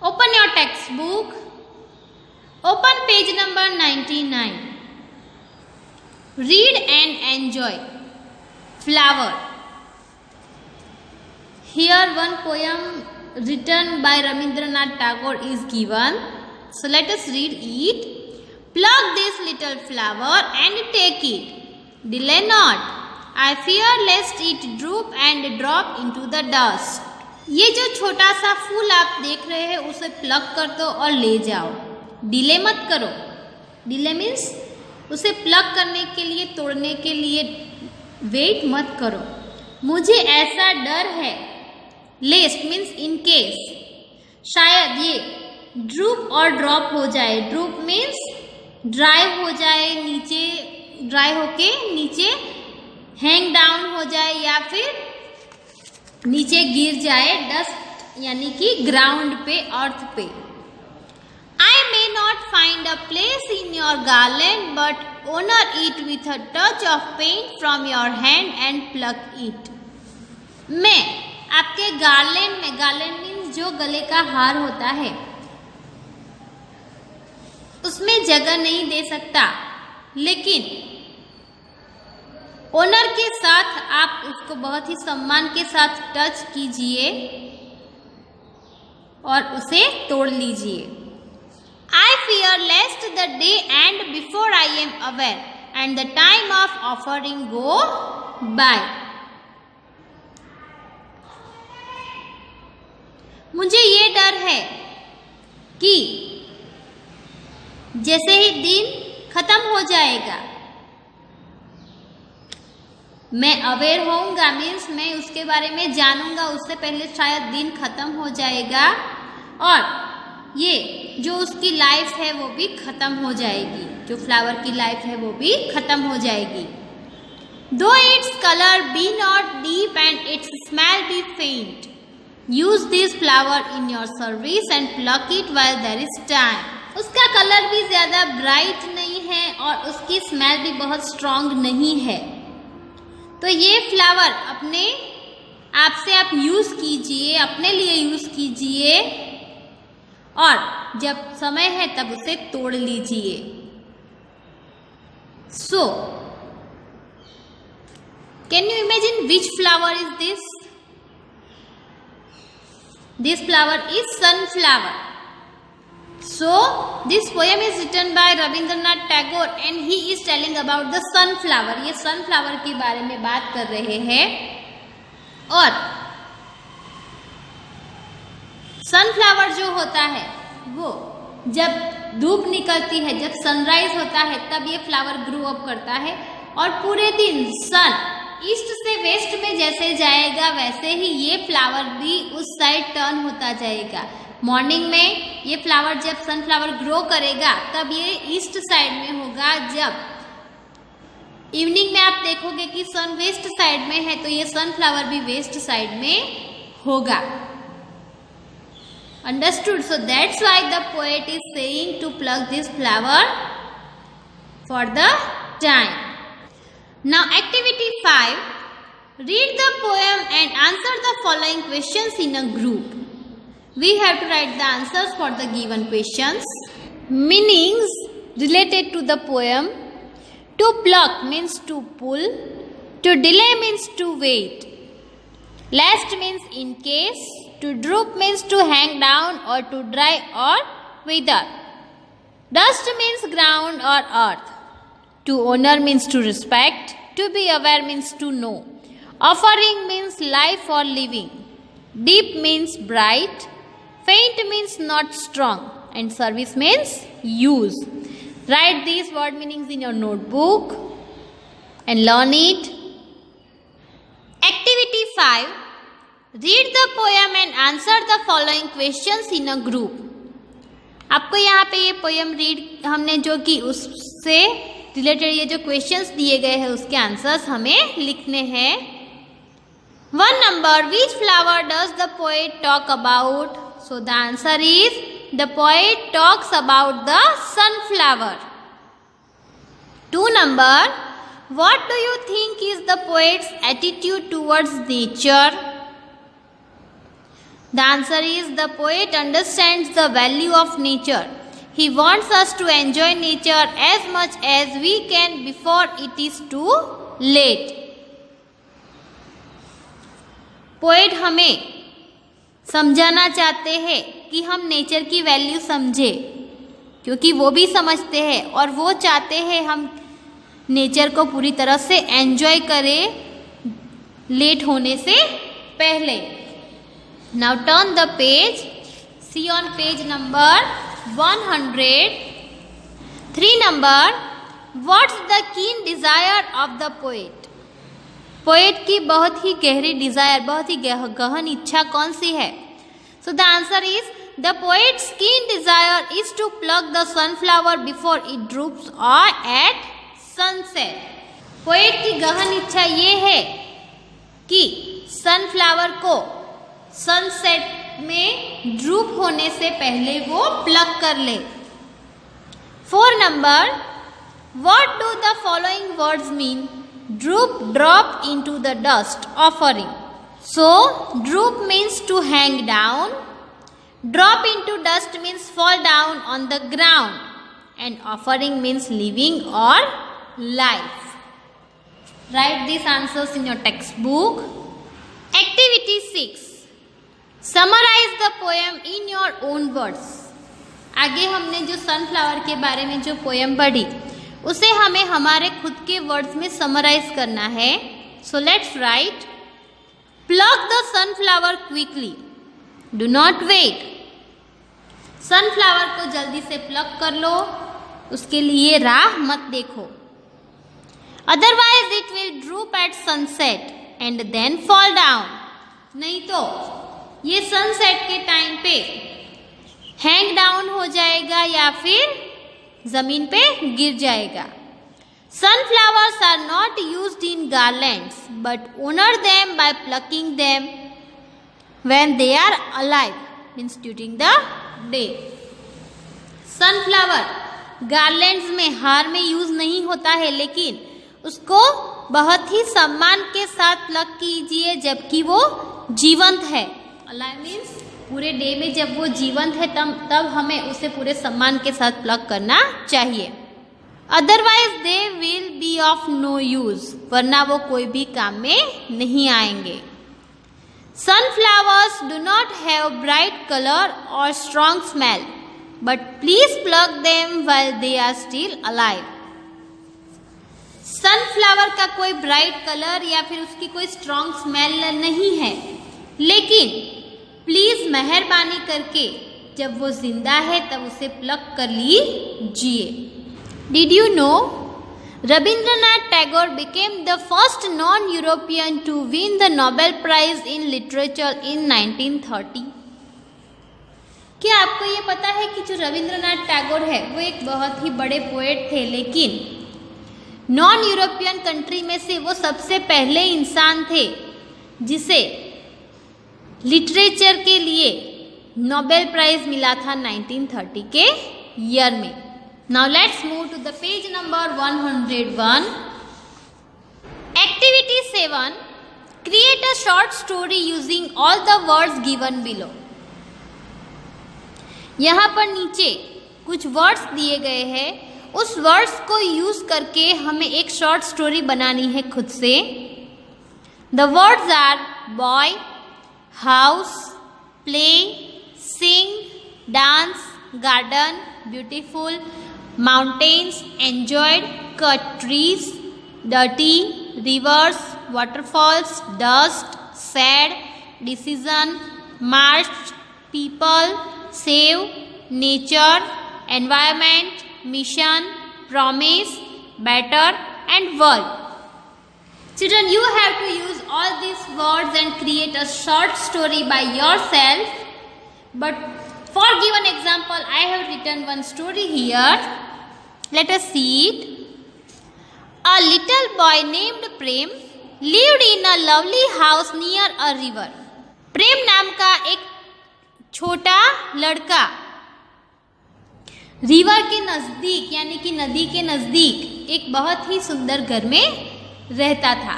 Open your textbook. Open page number 99. Read and enjoy. Flower. Here one poem written by Rabindranath Tagore is given. So let us read it. Pluck this little flower and take it. Delay not. I fear lest it droop and drop into the dust. ये जो छोटा सा फूल आप देख रहे हैं उसे pluck कर दो और ले जाओ. डिले मत करो. डिले मीन्स उसे प्लक करने के लिए, तोड़ने के लिए वेट मत करो. मुझे ऐसा डर है. लेस्ट मीन्स इन केस, शायद ये ड्रूप और ड्रॉप हो जाए. ड्रूप मीन्स ड्राई हो जाए, नीचे ड्राई होके नीचे हैंग डाउन हो जाए या फिर नीचे गिर जाए डस्ट यानी कि ग्राउंड पे, अर्थ पे. I may not find a place in your garland, but honor it with a touch of paint from your hand and pluck it. मैं आपके गार्लैंड में, गार्लैंड मीन्स जो गले का हार होता है, उसमें जगह नहीं दे सकता, लेकिन ऑनर के साथ आप उसको बहुत ही सम्मान के साथ टच कीजिए और उसे तोड़ लीजिए. I fear lest the day end before I am aware and the time of offering go by. मुझे ये डर है कि जैसे ही दिन खत्म हो जाएगा, मैं अवेयर होऊंगा मीन्स मैं उसके बारे में जानूंगा, उससे पहले शायद दिन खत्म हो जाएगा और ये जो उसकी लाइफ है वो भी खत्म हो जाएगी. जो फ्लावर की लाइफ है वो भी खत्म हो जाएगी. Though its colour be not deep and its smell be faint, use this flower in your service and pluck it while there is time. उसका कलर भी ज्यादा ब्राइट नहीं है और उसकी स्मेल भी बहुत स्ट्रॉन्ग नहीं है, तो ये फ्लावर अपने आप से आप यूज कीजिए, अपने लिए यूज कीजिए और जब समय है तब उसे तोड़ लीजिए. So can you imagine which flower is this? This flower is sunflower. So this poem is written by Rabindranath Tagore and he is telling about the sunflower. ये sunflower के बारे में बात कर रहे हैं और सनफ्लावर जो होता है वो जब धूप निकलती है, जब सनराइज होता है, तब ये फ्लावर ग्रो अप करता है और पूरे दिन सन ईस्ट से वेस्ट में जैसे जाएगा वैसे ही ये फ्लावर भी उस साइड टर्न होता जाएगा. मॉर्निंग में ये फ्लावर जब सनफ्लावर ग्रो करेगा तब ये ईस्ट साइड में होगा. जब इवनिंग में आप देखोगे कि सन वेस्ट साइड में है तो ये सनफ्लावर भी वेस्ट साइड में होगा. Understood? So that's why the poet is saying to pluck this flower for the time. Now activity 5. Read the poem and answer the following questions in a group. We have to write the answers for the given questions. Meanings related to the poem. To pluck means to pull. To delay means to wait. Lest means in case. To droop means to hang down or to dry or wither. Dust means ground or earth. To honor means to respect. To be aware means to know. Offering means life or living. Deep means bright. Faint means not strong and service means use. Write these word meanings in your notebook and learn it. Activity 5. Read the poem and answer the following questions in a group. आपको यहाँ पे ये poem read हमने जो की उससे related ये जो क्वेश्चंस दिए गए हैं उसके आंसर्स हमें लिखने हैं. 1 number. Which flower does the poet talk about? So the answer is the poet talks about the sunflower. 2 number. What do you think is the poet's attitude towards nature? The answer is the poet understands the value of nature. He wants us to enjoy nature as much as we can before it is too late. Poet हमें समझाना चाहते हैं कि हम nature की value समझें, क्योंकि वो भी समझते हैं और वो चाहते हैं हम नेचर को पूरी तरह से एंजॉय करें लेट होने से पहले. Now turn the page. See on page number 100. 3 number. What's the keen desire of the poet? Poet की बहुत ही गहरी डिजायर, बहुत ही गहन इच्छा कौन सी है? So the answer is the poet's keen desire is to pluck the sunflower before it droops or at sunset. Poet की गहन इच्छा ये है कि सनफ्लावर को सनसेट में ड्रूप होने से पहले वो प्लक कर ले. 4 number. What do the following words mean? Droop, drop into the dust, offering. So, droop means to hang down. Drop into dust means fall down on the ground. And offering means living or life. Write these answers in your textbook. Activity 6. Summarize the poem in your own words. आगे हमने जो sunflower के बारे में जो poem पढ़ी उसे हमें हमारे खुद के वर्ड्स में समराइज करना है. So let's write. Pluck the sunflower quickly. Do not wait. Sunflower को जल्दी से प्लग कर लो, उसके लिए राह मत देखो. Otherwise it will droop at sunset and then fall down. नहीं तो ये सनसेट के टाइम पे हैंग डाउन हो जाएगा या फिर जमीन पे गिर जाएगा. Sunflowers are not used in garlands but honour them by plucking them when they are alive, means during the day. Sunflower garlands में हार में यूज नहीं होता है, लेकिन उसको बहुत ही सम्मान के साथ प्लक कीजिए जबकि वो जीवंत है. अलाइव मीन्स पूरे डे में जब वो जीवंत है तब हमें उसे पूरे सम्मान के साथ प्लक करना चाहिए. Otherwise they will be of no use, वरना वो कोई भी काम में नहीं आएंगे. Sunflowers do not have bright colour और strong smell, but please pluck them while they are still alive. Sunflower का कोई ब्राइट कलर या फिर उसकी कोई स्ट्रॉन्ग स्मेल नहीं है, लेकिन प्लीज मेहरबानी करके जब वो जिंदा है तब उसे प्लक कर लीजिए. Did you know Rabindranath Tagore became the first non European to win the Nobel prize in literature in 1930? क्या आपको ये पता है कि जो रविंद्रनाथ टैगोर है वो एक बहुत ही बड़े पोएट थे, लेकिन नॉन यूरोपियन कंट्री में से वो सबसे पहले इंसान थे जिसे लिटरेचर के लिए नोबेल प्राइज मिला था 1930 के ईयर में. Now let's move to the page number 101. Activity 7. Create a short story using all the words given below. यहाँ पर नीचे कुछ वर्ड्स दिए गए हैं, उस वर्ड्स को यूज करके हमें एक शॉर्ट स्टोरी बनानी है खुद से. The words are boy, house, play, sing, dance, garden, beautiful, mountains, enjoyed, cut trees, dirty, rivers, waterfalls, dust, sad, decision, march, people, save, nature, environment, mission, promise, better and world. Children, you have to use all these words and create a short story by yourself. But for given example, I have written one story here. Let us see it. A little boy named Prem lived in a lovely house near a river. प्रेम नाम का एक छोटा लड़का river के नजदीक यानी कि नदी के नजदीक एक बहुत ही सुंदर घर में रहता था.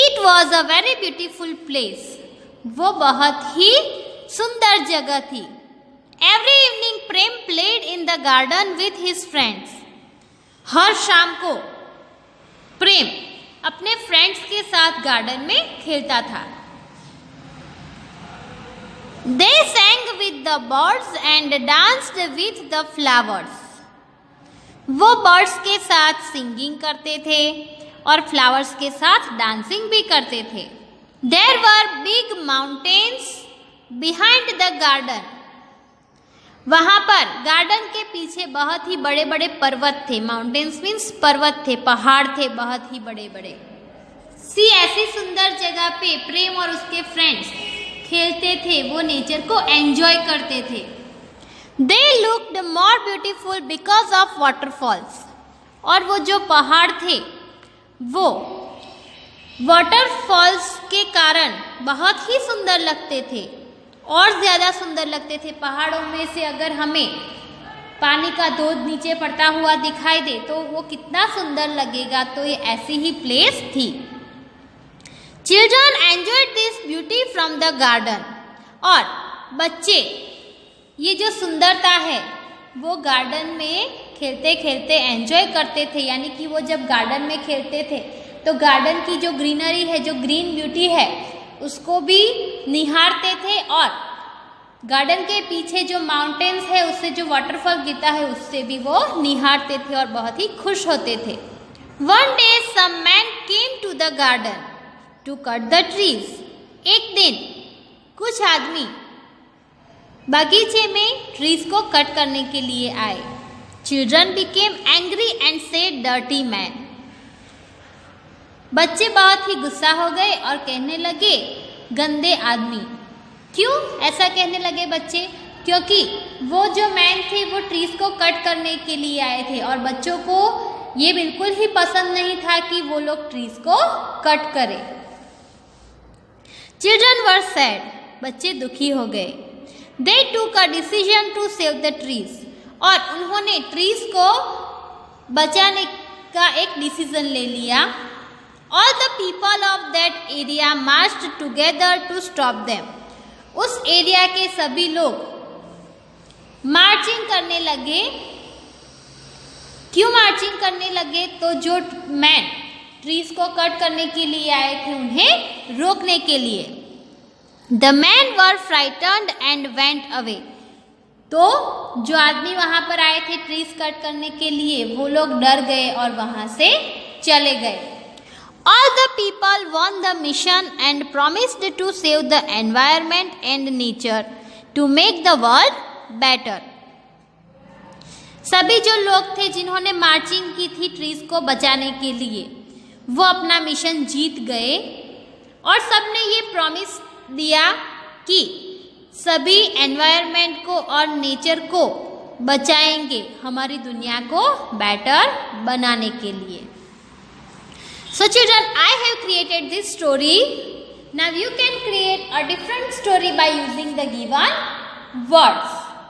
It was a very beautiful place. वो बहुत ही सुंदर जगह थी। Every evening Prem played in the garden with his friends. हर शाम को प्रेम अपने फ्रेंड्स के साथ गार्डन में खेलता था। They sang with the birds and danced with the flowers. वो बर्ड्स के साथ सिंगिंग करते थे और फ्लावर्स के साथ डांसिंग भी करते थे। There were big mountains behind the garden. वहाँ पर गार्डन के पीछे बहुत ही बड़े बड़े पर्वत थे। माउंटेन्स मीन्स पर्वत थे, पहाड़ थे बहुत ही बड़े बड़े। सी ऐसी सुंदर जगह पे प्रेम और उसके फ्रेंड्स खेलते थे, वो नेचर को एंजॉय करते थे। They looked more beautiful because of waterfalls. और वो जो पहाड़ थे वो वाटरफॉल्स के कारण बहुत ही सुंदर लगते थे, और ज़्यादा सुंदर लगते थे। पहाड़ों में से अगर हमें पानी का धोध नीचे पड़ता हुआ दिखाई दे तो वो कितना सुंदर लगेगा। तो ये ऐसी ही प्लेस थी। Children enjoyed this beauty from the garden. और बच्चे ये जो सुंदरता है वो गार्डन में खेलते खेलते एंजॉय करते थे। यानी कि वो जब गार्डन में खेलते थे तो गार्डन की जो ग्रीनरी है, जो ग्रीन ब्यूटी है, उसको भी निहारते थे, और गार्डन के पीछे जो माउंटेन्स है उससे जो वाटरफॉल गिरता है उससे भी वो निहारते थे और बहुत ही खुश होते थे। One day some man came to the garden to cut the trees. एक दिन कुछ आदमी बगीचे में ट्रीज को कट करने के लिए आए। Children became angry and said dirty man. बच्चे बहुत ही गुस्सा हो गए और कहने लगे गंदे आदमी। क्यों ऐसा कहने लगे बच्चे? क्योंकि वो जो मैन थे वो ट्रीज को कट करने के लिए आए थे, और बच्चों को ये बिल्कुल ही पसंद नहीं था कि वो लोग ट्रीज को कट करें। Children were sad. बच्चे दुखी हो गए। They took a decision to save the trees. और उन्होंने ट्रीज को बचाने का एक डिसीजन ले लिया। All the people of that area marched together to stop them. उस एरिया के सभी लोग मार्चिंग करने लगे। क्यों मार्चिंग करने लगे? तो जो मैन ट्रीज को कट करने के लिए आए थे उन्हें रोकने के लिए। The man were frightened and went away. तो जो आदमी वहां पर आए थे ट्रीज कट करने के लिए वो लोग डर गए और वहां से चले गए। All the people won the mission and promised to save the environment and nature to make the world better. सभी जो लोग थे जिन्होंने मार्चिंग की थी ट्रीज को बचाने के लिए, वो अपना मिशन जीत गए, और सबने ये प्रॉमिस दिया कि सभी एनवायरनमेंट को और नेचर को बचाएंगे हमारी दुनिया को बेटर बनाने के लिए। So children, I have created this story. Now you can create a different story by using the given words.